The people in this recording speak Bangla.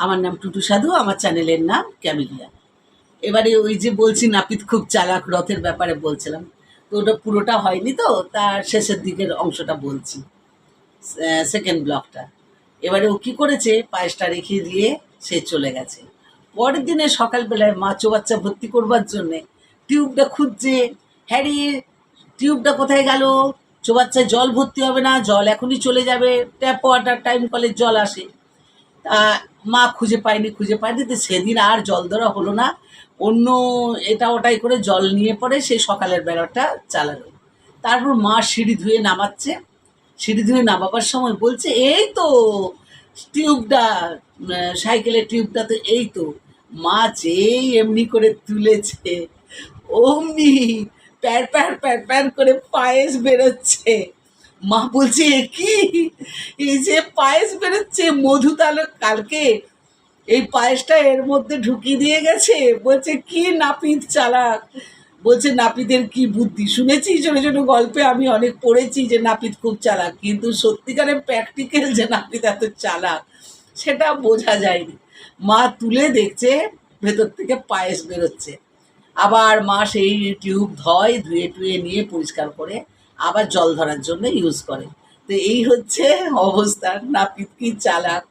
আমার নাম টুটু সাধু, আমার চ্যানেলের নাম ক্যামেলিয়া। এবারে ওই যে বলছি নাপিত খুব চালাক, রথের ব্যাপারে বলছিলাম, তো ওটা পুরোটা হয়নি, তো তার শেষের দিকের অংশটা বলছি, সেকেন্ড ব্লকটা। এবারে ও কী করেছে, পায়েসটা রেখে দিয়ে সে চলে গেছে। পরের দিনে সকালবেলায় মা চৌবাচ্চা ভর্তি করবার জন্যে টিউবটা খুঁজছে। হ্যাঁ রে, টিউবটা কোথায় গেল? চৌবাচ্চায় জল ভর্তি হবে না, জল এখনই চলে যাবে, ট্যাপ ওয়াটার টাইম কলের জল আসে। তা মা খুঁজে পায়নি, তো সেদিন আর জল ধরা হলো না। অন্য এটা ওটাই করে জল নিয়ে পরে সেই সকালের বেলাটা চালালো। তারপর মা সিঁড়ি ধুয়ে নামাবার সময় বলছে, এই তো টিউবটা, সাইকেলের টিউবটা তো এই তো। মা যেই এমনি করে তুলেছে, অমনি প্যার প্যার প্যার প্যার করে পায়েস বেরোচ্ছে। মা বলছে, এ কি, এই যে পায়েস বেরোচ্ছে, মধু তাহলে কালকে এই পায়েসটা এর মধ্যে ঢুকিয়ে দিয়ে গেছে। বলছে, কি নাপিত চালাক। বলছে, নাপিতের কি বুদ্ধি। শুনেছি ছোটো ছোটো গল্পে, আমি অনেক পড়েছি যে নাপিত খুব চালাক, কিন্তু সত্যিকারের প্র্যাকটিক্যাল যে নাপিত এত চালাক সেটা বোঝা যায়নি। মা তুলে দেখছে ভেতর থেকে পায়েস বেরোচ্ছে। আবার মা সেই টিউব ধুয়ে টুয়ে নিয়ে পরিষ্কার করে আবার জল ধরার জন্য ইউজ করে। তো এই হচ্ছে অবস্থা, নাপিত কি চালাক।